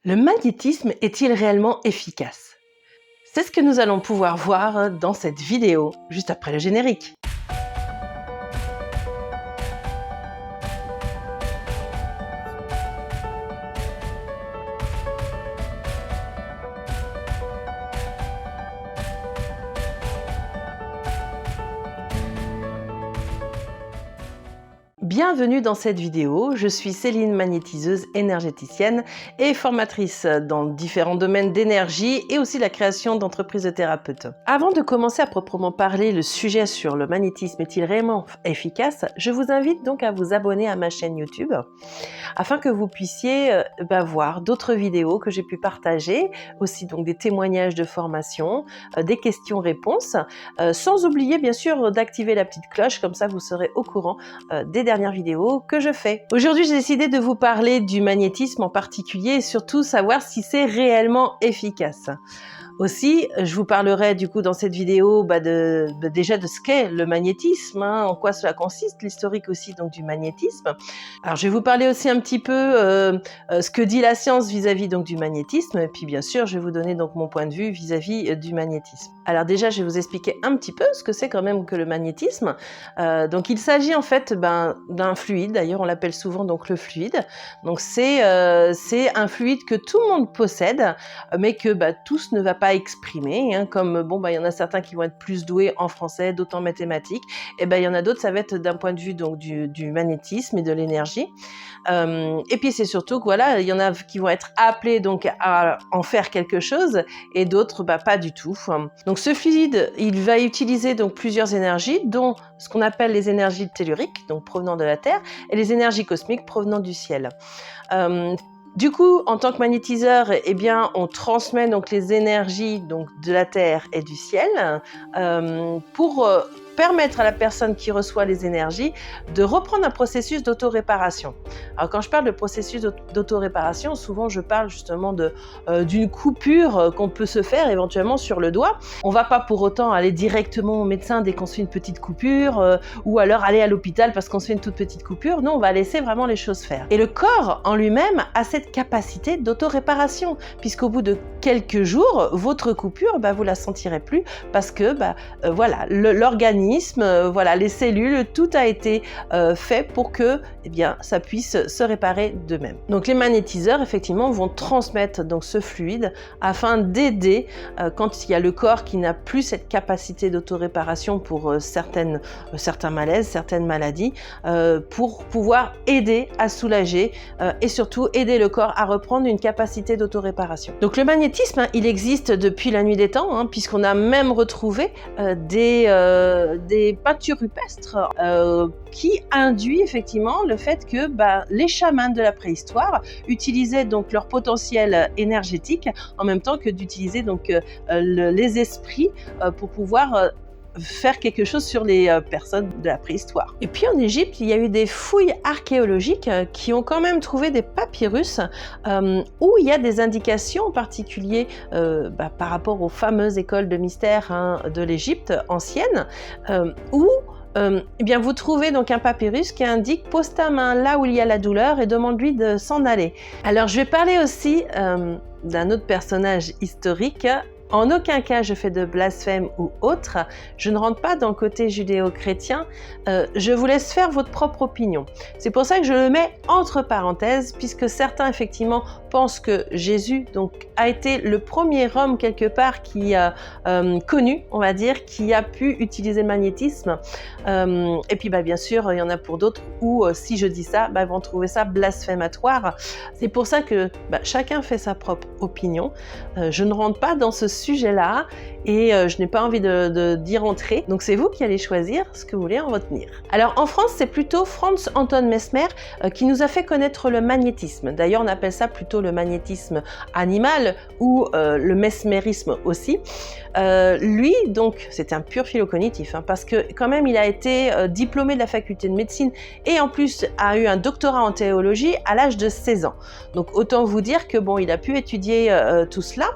Le magnétisme est-il réellement efficace? C'est ce que nous allons pouvoir voir dans cette vidéo, juste après le générique. Bienvenue dans cette vidéo, je suis Céline, magnétiseuse énergéticienne et formatrice dans différents domaines d'énergie et aussi la création d'entreprises de thérapeutes. Avant de commencer à proprement parler le sujet sur le magnétisme est-il réellement efficace, je vous invite donc à vous abonner à ma chaîne YouTube afin que vous puissiez voir d'autres vidéos que j'ai pu partager, aussi donc des témoignages de formation, des questions-réponses, sans oublier bien sûr d'activer la petite cloche, comme ça vous serez au courant des dernières vidéos que je fais. Aujourd'hui, j'ai décidé de vous parler du magnétisme en particulier et surtout savoir si c'est réellement efficace. Aussi, je vous parlerai du coup dans cette vidéo déjà de ce qu'est le magnétisme, en quoi cela consiste, l'historique aussi donc du magnétisme. Alors je vais vous parler aussi un petit peu ce que dit la science vis-à-vis donc du magnétisme, et puis bien sûr je vais vous donner donc mon point de vue vis-à-vis du magnétisme. Alors déjà je vais vous expliquer un petit peu ce que c'est quand même que le magnétisme. Donc il s'agit en fait d'un fluide, d'ailleurs on l'appelle souvent donc le fluide. Donc c'est un fluide que tout le monde possède, mais que tous ne va pas exprimer, comme il y en a certains qui vont être plus doués en français, d'autres en mathématiques, et il y en a d'autres, ça va être d'un point de vue donc du magnétisme et de l'énergie. Et puis c'est surtout que voilà, il y en a qui vont être appelés donc à en faire quelque chose et d'autres pas du tout. Donc ce fluide, il va utiliser donc plusieurs énergies, dont ce qu'on appelle les énergies telluriques, donc provenant de la Terre, et les énergies cosmiques provenant du ciel. Du coup, en tant que magnétiseur, on transmet donc les énergies donc de la Terre et du ciel pour permettre à la personne qui reçoit les énergies de reprendre un processus d'auto-réparation. Alors quand je parle de processus d'auto-réparation, souvent je parle justement d'une coupure qu'on peut se faire éventuellement sur le doigt. On ne va pas pour autant aller directement au médecin dès qu'on se fait une petite coupure ou alors aller à l'hôpital parce qu'on se fait une toute petite coupure. Non, on va laisser vraiment les choses faire. Et le corps en lui-même a cette capacité d'auto-réparation puisqu'au bout de quelques jours, votre coupure, vous la sentirez plus parce que l'organisme, les cellules, tout a été fait pour que ça puisse se réparer d'eux-mêmes. Donc les magnétiseurs effectivement vont transmettre donc ce fluide afin d'aider quand il y a le corps qui n'a plus cette capacité d'autoréparation pour certains malaises, certaines maladies, pour pouvoir aider à soulager et surtout aider le corps à reprendre une capacité d'autoréparation. Donc le magnétisme, il existe depuis la nuit des temps, puisqu'on a même retrouvé des peintures rupestres qui induit effectivement le fait que les chamans de la préhistoire utilisaient donc leur potentiel énergétique en même temps que d'utiliser donc les esprits pour pouvoir faire quelque chose sur les personnes de la préhistoire. Et puis en Égypte, il y a eu des fouilles archéologiques qui ont quand même trouvé des papyrus où il y a des indications en particulier par rapport aux fameuses écoles de mystère de l'Égypte ancienne où vous trouvez donc un papyrus qui indique « Pose ta main là où il y a la douleur et demande-lui de s'en aller ». Alors je vais parler aussi d'un autre personnage historique. En aucun cas je fais de blasphème ou autre, je ne rentre pas dans le côté judéo-chrétien, je vous laisse faire votre propre opinion. C'est pour ça que je le mets entre parenthèses, puisque certains effectivement pensent que Jésus donc, a été le premier homme quelque part qui a connu, on va dire, qui a pu utiliser le magnétisme. Et puis bien sûr, il y en a pour d'autres où si je dis ça, vont trouver ça blasphématoire. C'est pour ça que chacun fait sa propre opinion. Je ne rentre pas dans ce sujet-là et je n'ai pas envie d'y rentrer. Donc c'est vous qui allez choisir ce que vous voulez en retenir. Alors en France, c'est plutôt Franz Anton Mesmer qui nous a fait connaître le magnétisme. D'ailleurs, on appelle ça plutôt le magnétisme animal ou le mesmérisme aussi. Lui, donc, c'est un pur philocognitif parce que quand même, il a été diplômé de la faculté de médecine et en plus a eu un doctorat en théologie à l'âge de 16 ans. Donc autant vous dire que il a pu étudier tout cela.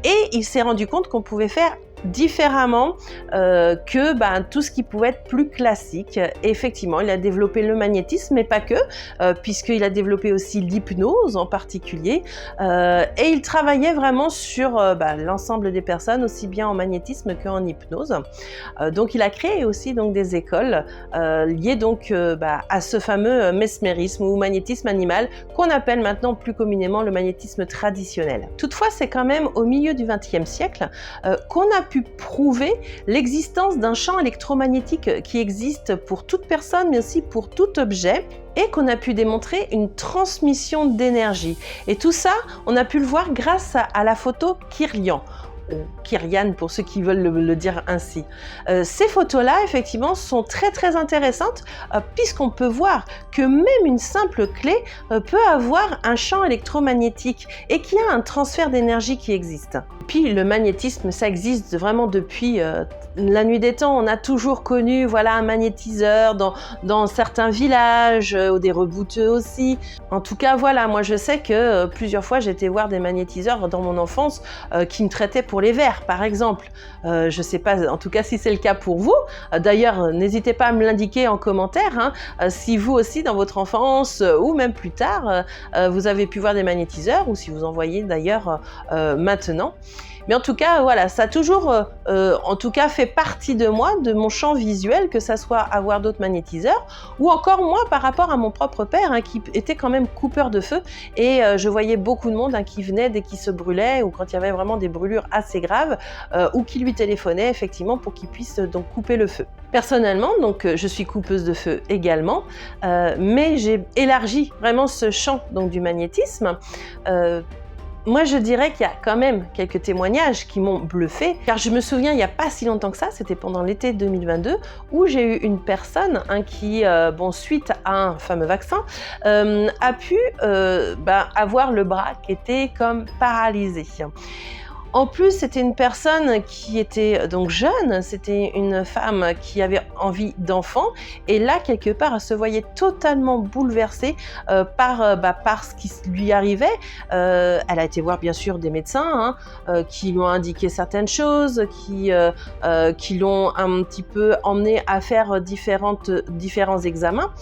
Et il s'est rendu compte qu'on pouvait faire différemment que tout ce qui pouvait être plus classique. Et effectivement, il a développé le magnétisme, mais pas que, puisqu'il a développé aussi l'hypnose en particulier. Et il travaillait vraiment sur l'ensemble des personnes, aussi bien en magnétisme qu'en hypnose. Donc, il a créé aussi donc, des écoles liées donc, à ce fameux mesmérisme ou magnétisme animal qu'on appelle maintenant plus communément le magnétisme traditionnel. Toutefois, c'est quand même au milieu du XXe siècle qu'on a pu prouver l'existence d'un champ électromagnétique qui existe pour toute personne, mais aussi pour tout objet, et qu'on a pu démontrer une transmission d'énergie. Et tout ça, on a pu le voir grâce à la photo Kirlian. Kirian pour ceux qui veulent le dire ainsi. Ces photos-là, effectivement, sont très très intéressantes puisqu'on peut voir que même une simple clé peut avoir un champ électromagnétique et qu'il y a un transfert d'énergie qui existe. Puis le magnétisme, ça existe vraiment depuis la nuit des temps. On a toujours connu un magnétiseur dans certains villages, ou des rebouteux aussi. En tout cas, moi je sais que plusieurs fois j'ai été voir des magnétiseurs dans mon enfance qui me traitaient pour les vers, par exemple. Je ne sais pas, en tout cas, si c'est le cas pour vous. D'ailleurs, n'hésitez pas à me l'indiquer en commentaire, si vous aussi, dans votre enfance ou même plus tard, vous avez pu voir des magnétiseurs ou si vous en voyez d'ailleurs maintenant. Mais en tout cas, ça a toujours fait partie de moi, de mon champ visuel, que ça soit avoir d'autres magnétiseurs, ou encore moi par rapport à mon propre père, qui était quand même coupeur de feu, et je voyais beaucoup de monde qui venait dès qu'il se brûlait, ou quand il y avait vraiment des brûlures assez graves, ou qui lui téléphonait effectivement pour qu'il puisse donc couper le feu. Personnellement, donc je suis coupeuse de feu également, mais j'ai élargi vraiment ce champ donc, du magnétisme. Moi, je dirais qu'il y a quand même quelques témoignages qui m'ont bluffé, car je me souviens, il n'y a pas si longtemps que ça, c'était pendant l'été 2022, où j'ai eu une personne qui, suite à un fameux vaccin, a pu avoir le bras qui était comme paralysé. En plus, c'était une personne qui était donc jeune, c'était une femme qui avait envie d'enfant, et là, quelque part, elle se voyait totalement bouleversée par ce qui lui arrivait. Elle a été voir, bien sûr, des médecins qui lui ont indiqué certaines choses, qui l'ont un petit peu emmenée à faire différents examens.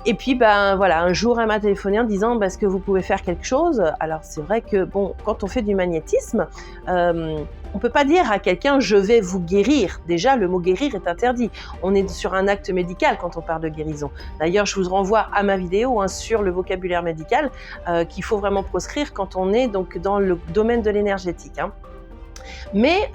Et puis, un jour, elle m'a téléphoné en disant est-ce que vous pouvez faire quelque chose ? Alors, c'est vrai que, quand on fait du magnétisme, on ne peut pas dire à quelqu'un « je vais vous guérir ». Déjà, le mot « guérir » est interdit. On est sur un acte médical quand on parle de guérison. D'ailleurs, je vous renvoie à ma vidéo sur le vocabulaire médical qu'il faut vraiment proscrire quand on est donc dans le domaine de l'énergétique. Mais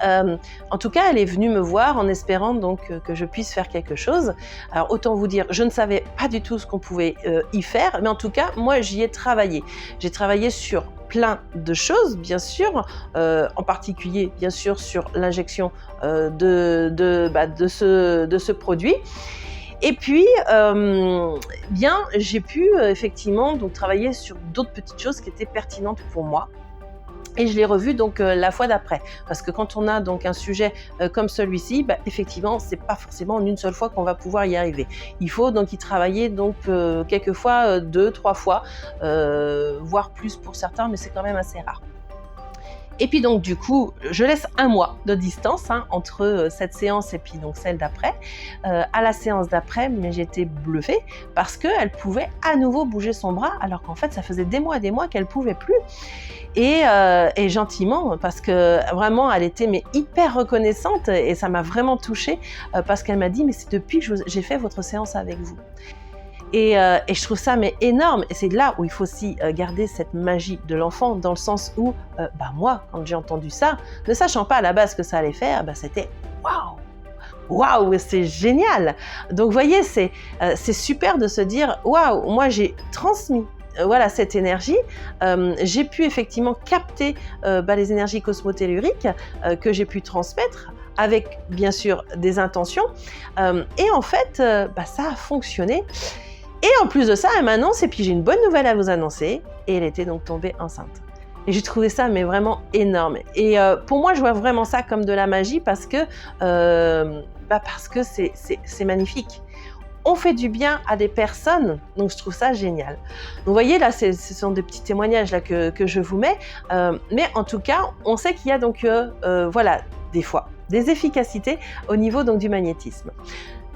en tout cas, elle est venue me voir en espérant donc que je puisse faire quelque chose. Alors autant vous dire, je ne savais pas du tout ce qu'on pouvait y faire, mais en tout cas, moi j'y ai travaillé. J'ai travaillé sur plein de choses, bien sûr, en particulier, bien sûr, sur l'injection de ce produit. Et puis, j'ai pu effectivement donc, travailler sur d'autres petites choses qui étaient pertinentes pour moi. Et je l'ai revu donc la fois d'après, parce que quand on a donc un sujet comme celui-ci, effectivement, c'est pas forcément en une seule fois qu'on va pouvoir y arriver. Il faut donc y travailler donc quelquefois 2-3 fois, voire plus pour certains, mais c'est quand même assez rare. Et puis donc du coup, je laisse 1 mois de distance entre cette séance et puis donc celle d'après. À la séance d'après, mais j'étais bluffée parce qu'elle pouvait à nouveau bouger son bras, alors qu'en fait ça faisait des mois qu'elle pouvait plus. Et gentiment, parce que vraiment elle était hyper reconnaissante et ça m'a vraiment touchée parce qu'elle m'a dit mais c'est depuis que j'ai fait votre séance avec vous. Et je trouve ça énorme, et c'est là où il faut aussi garder cette magie de l'enfant, dans le sens où moi, quand j'ai entendu ça, ne sachant pas à la base ce que ça allait faire, c'était waouh, c'est génial. Donc vous voyez, c'est super de se dire waouh, moi j'ai transmis cette énergie, j'ai pu effectivement capter les énergies cosmotelluriques que j'ai pu transmettre avec bien sûr des intentions, et en fait ça a fonctionné. Et en plus de ça, elle m'annonce, et puis j'ai une bonne nouvelle à vous annoncer, et elle était donc tombée enceinte. Et j'ai trouvé ça vraiment énorme. Et pour moi, je vois vraiment ça comme de la magie parce que c'est magnifique. on fait du bien à des personnes, donc je trouve ça génial. Donc vous voyez là, ce sont des petits témoignages là que je vous mets, mais en tout cas, on sait qu'il y a donc voilà, des fois, des efficacités au niveau donc du magnétisme.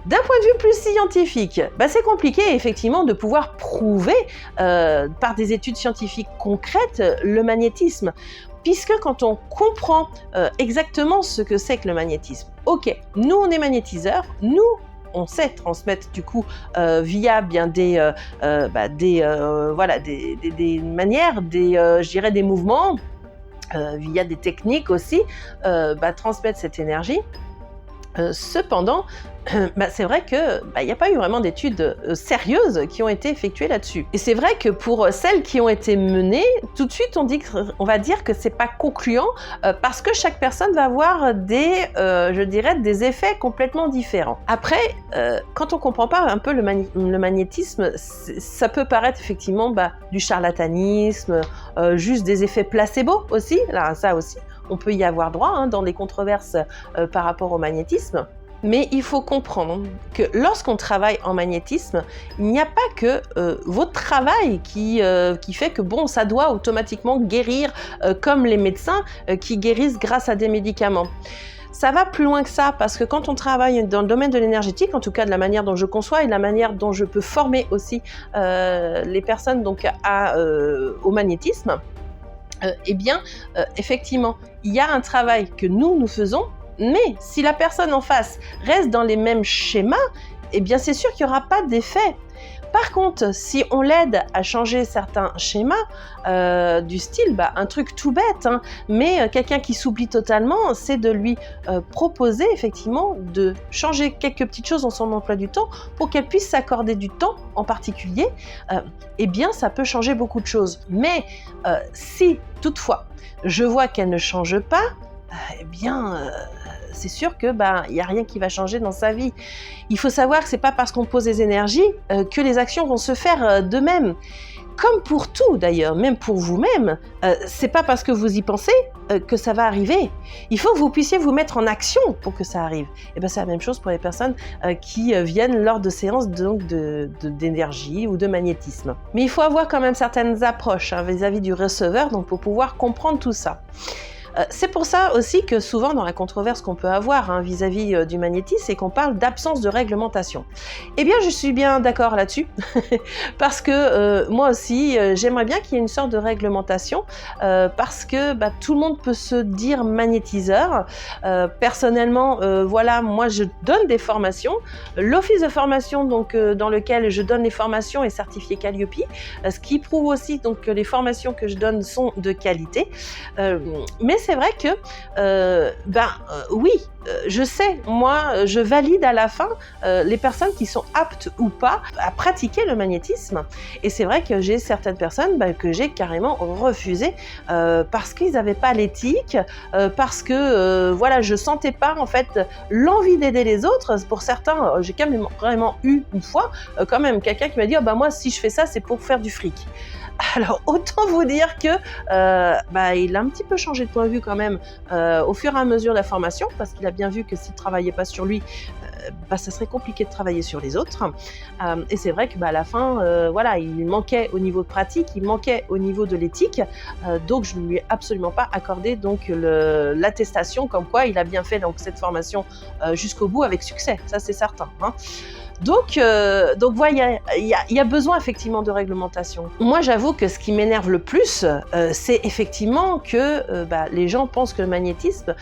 D'un point de vue plus scientifique, c'est compliqué effectivement de pouvoir prouver par des études scientifiques concrètes le magnétisme. Puisque quand on comprend exactement ce que c'est que le magnétisme, ok, nous on est magnétiseurs, nous on sait transmettre du coup via bien des manières, je dirais des mouvements, via des techniques aussi, transmettre cette énergie. Cependant, c'est vrai que n'y a pas eu vraiment d'études sérieuses qui ont été effectuées là-dessus. Et c'est vrai que pour celles qui ont été menées, tout de suite on va dire que c'est pas concluant parce que chaque personne va avoir des effets complètement différents. Après, quand on comprend pas un peu le magnétisme, ça peut paraître effectivement du charlatanisme, juste des effets placebo aussi. Là, ça aussi, on peut y avoir droit dans les controverses par rapport au magnétisme. Mais il faut comprendre que lorsqu'on travaille en magnétisme, il n'y a pas que votre travail qui fait que ça doit automatiquement guérir comme les médecins qui guérissent grâce à des médicaments. Ça va plus loin que ça parce que quand on travaille dans le domaine de l'énergétique, en tout cas de la manière dont je conçois et de la manière dont je peux former aussi les personnes donc au magnétisme, effectivement, il y a un travail que nous faisons. Mais si la personne en face reste dans les mêmes schémas, c'est sûr qu'il n'y aura pas d'effet. Par contre, si on l'aide à changer certains schémas du style, un truc tout bête, mais quelqu'un qui s'oublie totalement, c'est de lui proposer effectivement de changer quelques petites choses dans son emploi du temps pour qu'elle puisse s'accorder du temps en particulier, ça peut changer beaucoup de choses. Mais si toutefois je vois qu'elle ne change pas, c'est sûr que il n'y a rien qui va changer dans sa vie. Il faut savoir que c'est pas parce qu'on pose des énergies que les actions vont se faire d'eux-mêmes. Comme pour tout d'ailleurs, même pour vous-même, c'est pas parce que vous y pensez que ça va arriver. Il faut que vous puissiez vous mettre en action pour que ça arrive. C'est la même chose pour les personnes qui viennent lors de séances d'énergie ou de magnétisme. Mais il faut avoir quand même certaines approches vis-à-vis du receveur pour pouvoir comprendre tout ça. C'est pour ça aussi que souvent dans la controverse qu'on peut avoir vis-à-vis du magnétisme, c'est qu'on parle d'absence de réglementation. Je suis bien d'accord là-dessus, parce que moi aussi, j'aimerais bien qu'il y ait une sorte de réglementation, parce que tout le monde peut se dire magnétiseur. Personnellement, moi je donne des formations. L'office de formation dans lequel je donne les formations est certifié Calliope, ce qui prouve aussi que les formations que je donne sont de qualité. Mais c'est vrai que, oui, je sais, moi, je valide à la fin les personnes qui sont aptes ou pas à pratiquer le magnétisme. Et c'est vrai que j'ai certaines personnes que j'ai carrément refusées parce qu'ils n'avaient pas l'éthique, parce que, je sentais pas en fait l'envie d'aider les autres. Pour certains, j'ai quand même vraiment eu une fois quand même quelqu'un qui m'a dit moi, si je fais ça, c'est pour faire du fric. Alors, autant vous dire que il a un petit peu changé de point de vue quand même au fur et à mesure de la formation, parce qu'il a bien vu que s'il ne travaillait pas sur lui, ça serait compliqué de travailler sur les autres. Et c'est vrai qu'à la fin, il manquait au niveau de pratique, il manquait au niveau de l'éthique, donc je ne lui ai absolument pas accordé l'attestation comme quoi il a bien fait cette formation jusqu'au bout avec succès, ça c'est certain. Donc voilà, il y a besoin effectivement de réglementation. Moi, j'avoue que ce qui m'énerve le plus, c'est effectivement que les gens pensent que le magnétisme,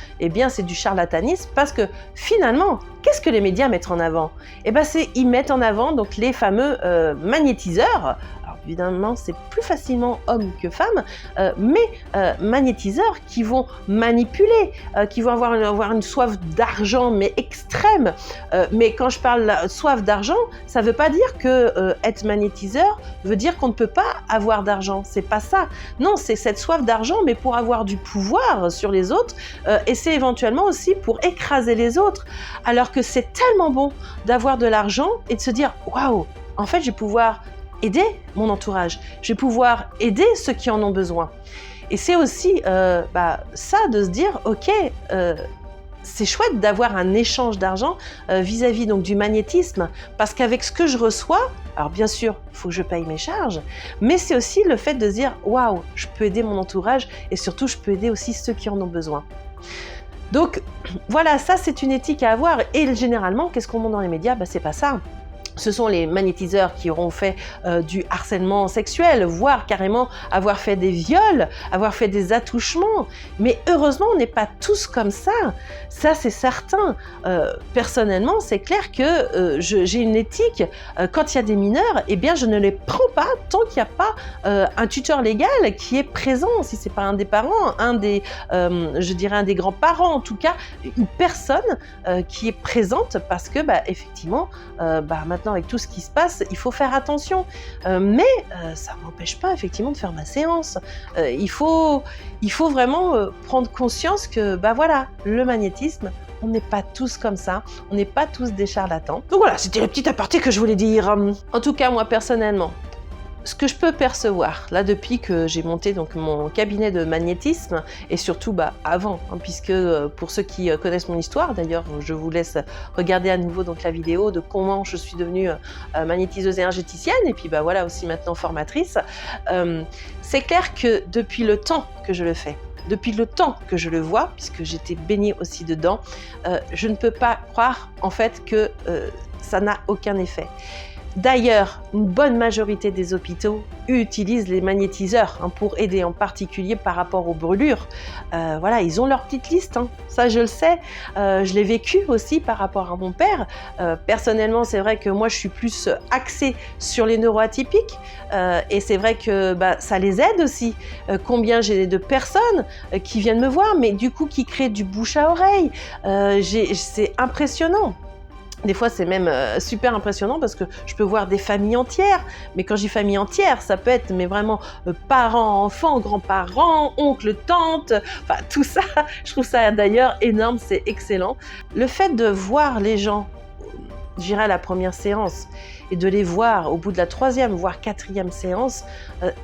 c'est du charlatanisme, parce que finalement, qu'est-ce que les médias mettent en avant ? Ils mettent en avant les fameux magnétiseurs. Alors évidemment, c'est plus facilement hommes que femmes, mais magnétiseurs qui vont manipuler, qui vont avoir une soif d'argent, mais extrême. Mais quand je parle soif d'argent, ça ne veut pas dire que être magnétiseur veut dire qu'on ne peut pas avoir d'argent. C'est pas ça. Non, c'est cette soif d'argent, mais pour avoir du pouvoir sur les autres, et c'est éventuellement aussi pour écraser les autres. Alors que c'est tellement bon d'avoir de l'argent et de se dire « Waouh, en fait, je vais pouvoir aider mon entourage, je vais pouvoir aider ceux qui en ont besoin. » Et c'est aussi ça de se dire « Ok, c'est chouette d'avoir un échange d'argent vis-à-vis donc du magnétisme, parce qu'avec ce que je reçois, alors bien sûr, il faut que je paye mes charges, mais c'est aussi le fait de se dire, waouh, je peux aider mon entourage et surtout, je peux aider aussi ceux qui en ont besoin. Donc voilà, ça c'est une éthique à avoir et généralement, qu'est-ce qu'on montre dans les médias? C'est pas ça. Ce sont les magnétiseurs qui auront fait du harcèlement sexuel, voire carrément avoir fait des viols, avoir fait des attouchements. Mais heureusement, on n'est pas tous comme ça. Ça, c'est certain. Personnellement, c'est clair que j'ai une éthique. Quand il y a des mineurs, eh bien, je ne les prends pas tant qu'il n'y a pas un tuteur légal qui est présent. Si c'est pas un des parents, je dirais un des grands-parents, en tout cas, une personne qui est présente parce que, effectivement, maintenant, avec tout ce qui se passe, il faut faire attention. Mais ça ne m'empêche pas effectivement de faire ma séance. Il faut vraiment prendre conscience que voilà, le magnétisme, on n'est pas tous comme ça, on n'est pas tous des charlatans. Donc voilà, c'était le petit aparté que je voulais dire. En tout cas, moi personnellement, ce que je peux percevoir, là depuis que j'ai monté donc mon cabinet de magnétisme, et surtout avant, puisque pour ceux qui connaissent mon histoire, d'ailleurs je vous laisse regarder à nouveau donc la vidéo de comment je suis devenue magnétiseuse énergéticienne, et puis voilà aussi maintenant formatrice, c'est clair que depuis le temps que je le fais, depuis le temps que je le vois, puisque j'étais baignée aussi dedans, je ne peux pas croire en fait que ça n'a aucun effet. D'ailleurs, une bonne majorité des hôpitaux utilisent les magnétiseurs pour aider, en particulier par rapport aux brûlures. Voilà, ils ont leur petite liste, ça je le sais. Je l'ai vécu aussi par rapport à mon père. Personnellement, c'est vrai que moi je suis plus axée sur les neuroatypiques et c'est vrai que ça les aide aussi. Combien j'ai de personnes qui viennent me voir, mais du coup qui créent du bouche à oreille. C'est impressionnant. Des fois, c'est même super impressionnant parce que je peux voir des familles entières. Mais quand je dis famille entière, ça peut être vraiment parents, enfants, grands-parents, oncles, tantes, enfin tout ça. Je trouve ça d'ailleurs énorme, c'est excellent. Le fait de voir les gens, j'irai à la première séance, et de les voir au bout de la 3e, voire 4e séance,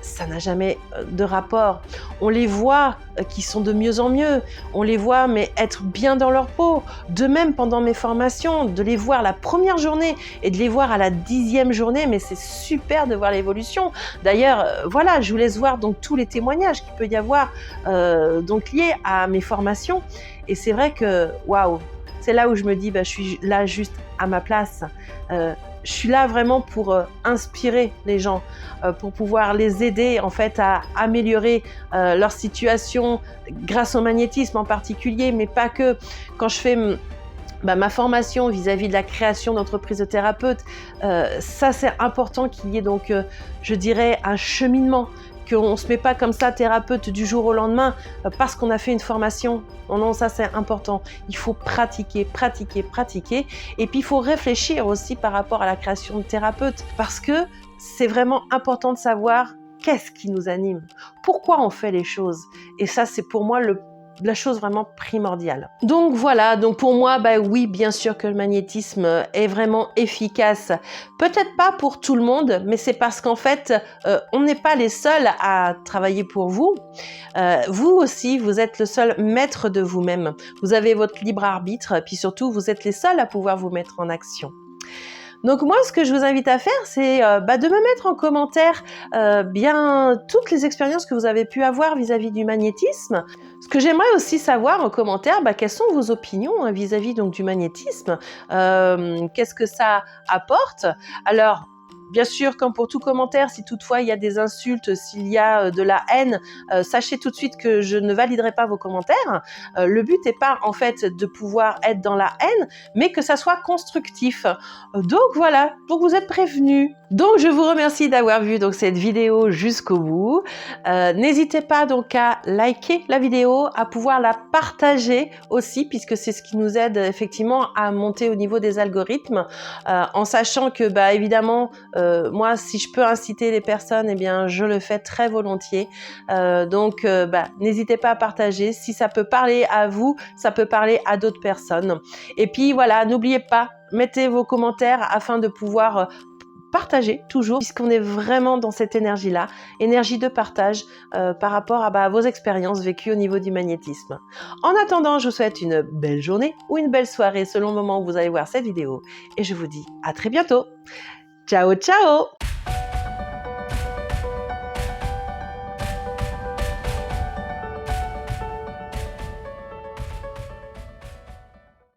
ça n'a jamais de rapport. On les voit qui sont de mieux en mieux, on les voit mais être bien dans leur peau. De même pendant mes formations, de les voir la première journée et de les voir à la 10e journée, mais c'est super de voir l'évolution. D'ailleurs, voilà, je vous laisse voir donc tous les témoignages qu'il peut y avoir donc liés à mes formations. Et c'est vrai que, waouh, c'est là où je me dis, je suis là juste à ma place. Je suis là vraiment pour inspirer les gens, pour pouvoir les aider en fait à améliorer leur situation grâce au magnétisme en particulier, mais pas que. Quand je fais ma formation vis-à-vis de la création d'entreprises de thérapeutes, ça c'est important qu'il y ait donc, je dirais, un cheminement. Qu'on ne se met pas comme ça thérapeute du jour au lendemain parce qu'on a fait une formation. Non, non, ça c'est important. Il faut pratiquer, pratiquer, pratiquer. Et puis il faut réfléchir aussi par rapport à la création de thérapeutes parce que c'est vraiment important de savoir qu'est-ce qui nous anime, pourquoi on fait les choses. Et ça, c'est pour moi la chose vraiment primordiale. Donc voilà, donc pour moi, oui, bien sûr que le magnétisme est vraiment efficace. Peut-être pas pour tout le monde, mais c'est parce qu'en fait, on n'est pas les seuls à travailler pour vous. Vous aussi, vous êtes le seul maître de vous-même. Vous avez votre libre arbitre, puis surtout, vous êtes les seuls à pouvoir vous mettre en action. Donc moi, ce que je vous invite à faire, c'est de me mettre en commentaire toutes les expériences que vous avez pu avoir vis-à-vis du magnétisme. Ce que j'aimerais aussi savoir en commentaire, quelles sont vos opinions vis-à-vis donc du magnétisme. Qu'est-ce que ça apporte? Alors, bien sûr, comme pour tout commentaire, si toutefois il y a des insultes, s'il y a de la haine, sachez tout de suite que je ne validerai pas vos commentaires. Le but n'est pas en fait de pouvoir être dans la haine, mais que ça soit constructif. Donc voilà, donc vous êtes prévenus. Donc je vous remercie d'avoir vu donc cette vidéo jusqu'au bout. N'hésitez pas donc à liker la vidéo, à pouvoir la partager aussi, puisque c'est ce qui nous aide effectivement à monter au niveau des algorithmes, en sachant que évidemment moi, si je peux inciter les personnes, eh bien, je le fais très volontiers. Donc, n'hésitez pas à partager. Si ça peut parler à vous, ça peut parler à d'autres personnes. Et puis, voilà, n'oubliez pas, mettez vos commentaires afin de pouvoir partager toujours, puisqu'on est vraiment dans cette énergie-là, énergie de partage par rapport à vos expériences vécues au niveau du magnétisme. En attendant, je vous souhaite une belle journée ou une belle soirée selon le moment où vous allez voir cette vidéo et je vous dis à très bientôt. Ciao, ciao!